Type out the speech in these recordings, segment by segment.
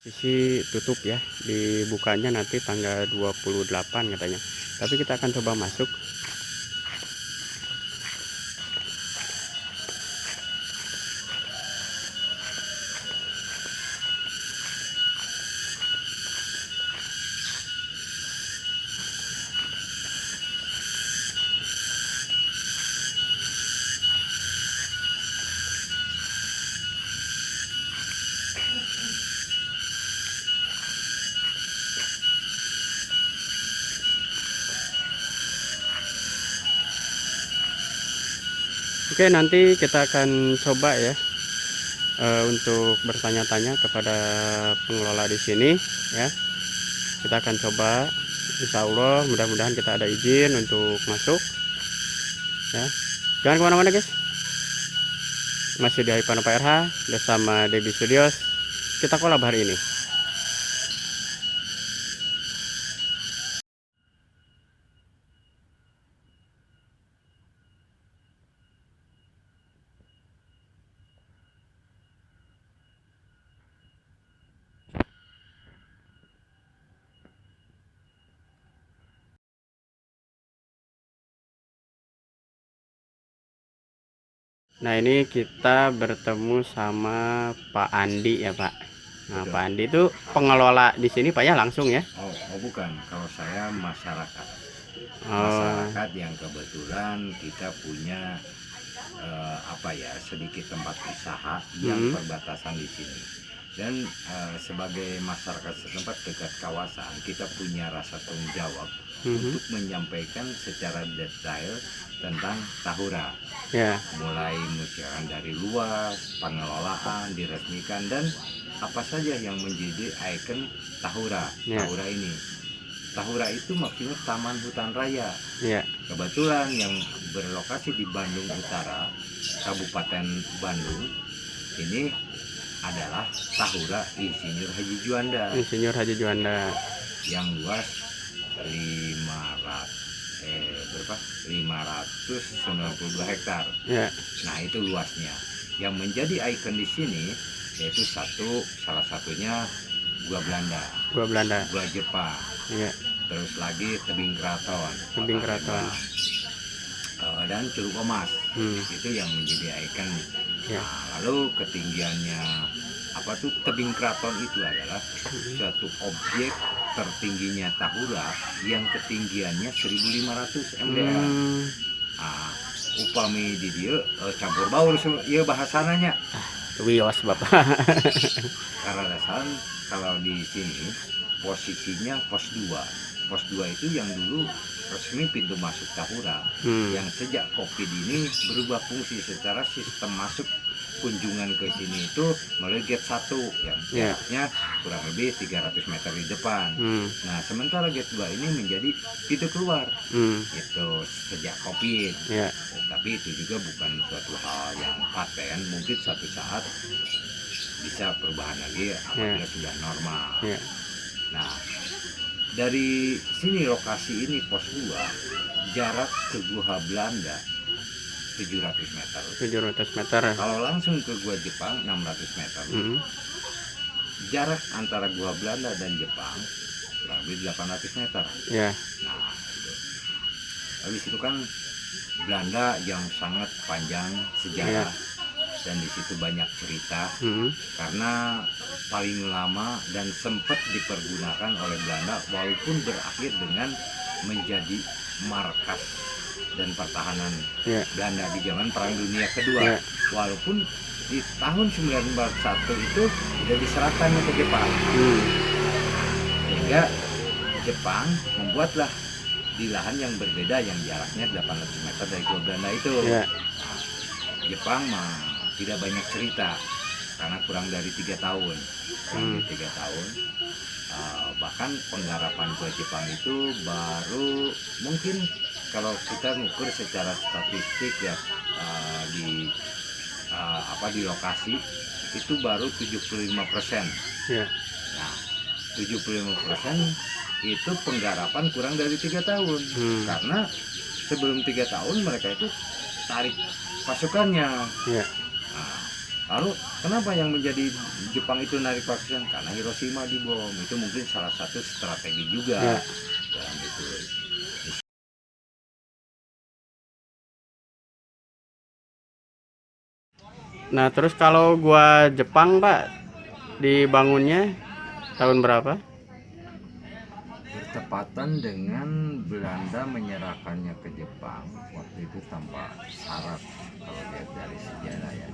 Isi tutup ya, dibukanya nanti tanggal 28 katanya. Tapi kita akan coba masuk. Oke, nanti kita akan coba ya untuk bertanya-tanya kepada pengelola di sini ya. Kita akan coba, insya Allah mudah-mudahan kita ada izin untuk masuk ya. Jangan kemana-mana guys, masih di Hypano PRH bersama Debbie Studios. Kita kolab hari ini. Nah, ini kita bertemu sama Pak Andi ya Pak. Nah, Betul. Pak Andi itu pengelola di sini Pak ya, langsung ya? Oh bukan, kalau saya masyarakat. Oh, Masyarakat yang kebetulan kita punya sedikit tempat usaha yang perbatasan di sini. Dan sebagai masyarakat setempat dekat kawasan, kita punya rasa tanggung jawab untuk menyampaikan secara detail tentang Tahura. ya. Mulai misalkan dari luas, pengelolaan, diresmikan, dan apa saja yang menjadi ikon Tahura. Ya. Tahura ini, Tahura itu maksudnya Taman Hutan Raya. Ya. Kebetulan yang berlokasi di Bandung Utara, Kabupaten Bandung, ini adalah Tahura Insinyur Haji Juanda. Insinyur Haji Juanda. Yang luas 592 hektar. Ya. Nah, itu luasnya. Yang menjadi ikon di sini yaitu salah satunya Gua Belanda, Gua Belanda, Gua Jepang. ya. Terus lagi Tebing Keraton, Tebing Keraton, dan Curug Omas. Itu yang menjadi ikon. Ya. Nah, lalu ketinggiannya Tebing Keraton itu adalah suatu objek tertingginya Tahura yang ketinggiannya 1500 mdr. Nah, upami di dia campur baur ya bahasananya. Wios Bapak. Karena dasar kalau di sini posisinya pos 2. Pos 2 itu yang dulu resmi pintu masuk Tahura. Yang sejak Covid ini berubah fungsi secara sistem masuk kunjungan ke sini itu melalui gate 1 yang jaraknya kurang lebih 300 meter di depan. Nah, sementara gate 2 ini menjadi pintu keluar. Itu sejak Covid. Tapi itu juga bukan suatu hal yang paten, mungkin suatu saat bisa perubahan lagi apabila sudah normal. Nah, dari sini lokasi ini pos 2, jarak ke Gua Belanda 700 meter. 700 meter. Kalau langsung ke Gua Jepang 600 meter. Jarak antara Gua Belanda dan Jepang kurang lebih 800 meter. Ya. Nah, itu. Habis itu kan Belanda yang sangat panjang sejarah. Dan di situ banyak cerita karena paling lama dan sempat dipergunakan oleh Belanda walaupun berakhir dengan menjadi markas dan pertahanan Belanda di zaman Perang Dunia Kedua. Walaupun di tahun 1941 itu sudah diserahkan ke Jepang. Sehingga Jepang membuatlah di lahan yang berbeda yang jaraknya 800 meter dari Gua Belanda itu. Jepang tidak banyak cerita karena kurang dari 3 tahun. Bahkan penggarapan Gua Jepang itu baru mungkin kalau kita mengukur secara statistik ya di lokasi itu baru 75%. Nah, 75% itu penggarapan kurang dari 3 tahun. Karena sebelum 3 tahun mereka itu tarik pasukannya. Nah, Lalu kenapa yang menjadi Jepang itu narik perhatian? Karena Hiroshima dibom. Itu mungkin salah satu strategi juga Ya. dalam itu. Nah, terus kalau gua Jepang, Pak, dibangunnya tahun berapa? Bertepatan dengan Belanda menyerahkannya ke Jepang waktu itu tanpa syarat kalau lihat dari sejarah ya.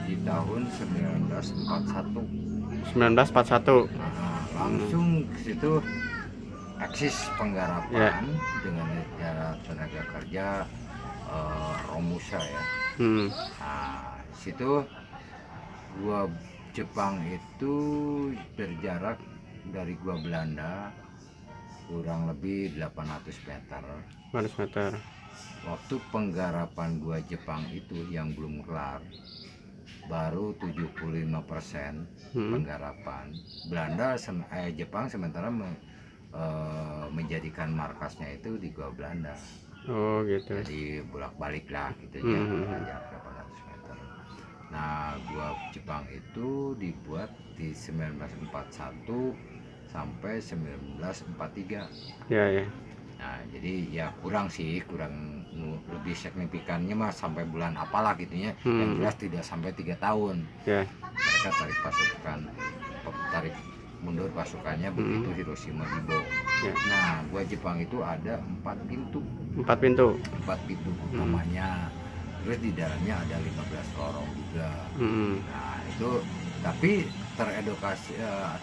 Di tahun 1941. 1941. Langsung ke situ eksis penggarapan dengan negara tenaga kerja Romusa ya. Nah, situ gua Jepang itu berjarak dari gua Belanda kurang lebih 800 meter. 800 meter. Waktu penggarapan gua Jepang itu yang belum kelar baru 75% penggarapan. Jepang sementara menjadikan markasnya itu di gua Belanda. Oh gitu. Jadi bolak-balik lah gitu ya, jarak 800 meter. Nah, gua Jepang itu dibuat di 1941 sampai 1943. Ya. Nah, jadi ya kurang lebih signifikannya mah sampai bulan apalah gitu ya. Yang jelas tidak sampai 3 tahun. Ya. Mereka tarik mundur pasukannya begitu Hiroshima dibom. Ya. Nah, gua Jepang itu ada 4 pintu. 4 pintu. 4 pintu namanya. Terus di dalamnya ada 15 lorong juga. Nah, itu tapi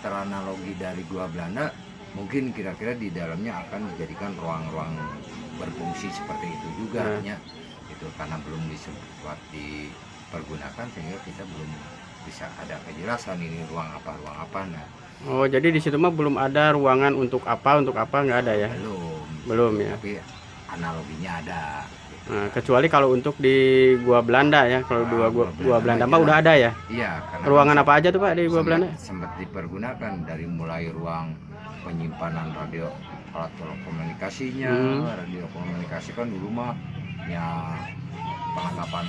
teranalogi dari gua Belanda, mungkin kira-kira di dalamnya akan dijadikan ruang-ruang berfungsi seperti itu juga ya. Itu karena belum sempat dipergunakan sehingga kita belum bisa ada kejelasan ini ruang apa. Nah, oh, jadi di situ mah belum ada ruangan untuk apa nggak ada ya? Belum ya. Tapi analoginya ada. Nah, kecuali kalau untuk di gua Belanda ya, kalau gua Belanda mah udah ada ya. Iya. Ruangan apa aja tuh Pak di gua Belanda? Sempat dipergunakan dari mulai ruang penyimpanan alat komunikasinya. Radio komunikasi kan dulu mah ya perlengkapan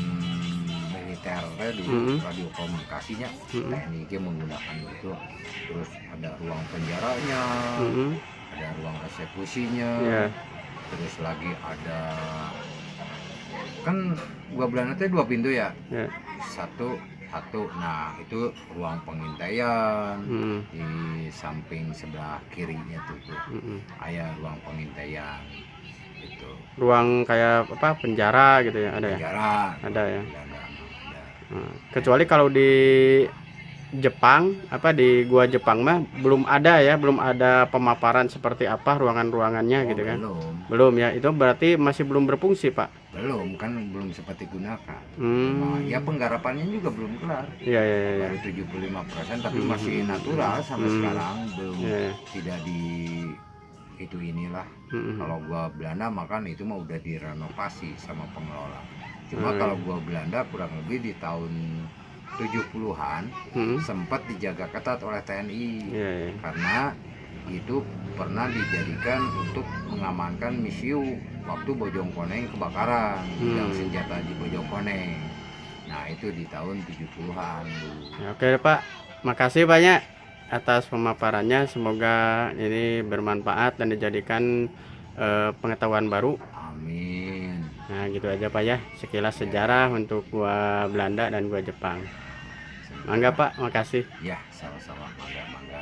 militer dulu, radio komunikasinya TNI menggunakan itu. Terus ada ruang penjaranya, ada ruang eksekusinya, terus lagi ada kan gua Belanda itu 2 pintu ya. Satu. Nah, itu ruang pengintaian di samping sebelah kirinya tuh. Ada ruang pengintaian itu. Ruang kayak apa penjara gitu ya, ada ya? Ada ya. Kecuali kalau di Jepang di gua Jepang mah belum ada pemaparan seperti apa ruangannya gitu kan. Belum ya, itu berarti masih belum berfungsi Pak. Belum belum sempat digunakan. Ya penggarapannya juga belum kelar. Iya. Baru 75% tapi masih natural sampai sekarang belum tidak di itu inilah. Kalau gua Belanda makan itu mah udah direnovasi sama pengelola. Cuma kalau gua Belanda kurang lebih di tahun 70-an sempat dijaga ketat oleh TNI karena itu pernah dijadikan untuk mengamankan misiu waktu Bojongkoneng kebakaran gudang senjata di Bojongkoneng. Nah, itu di tahun 70-an dulu. Oke Pak, makasih banyak atas pemaparannya, semoga ini bermanfaat dan dijadikan pengetahuan baru. Amin. Nah gitu aja Pak ya, sekilas sejarah untuk gua Belanda dan gua Jepang. Mangga Pak, makasih. Ya, sama-sama. Mangga.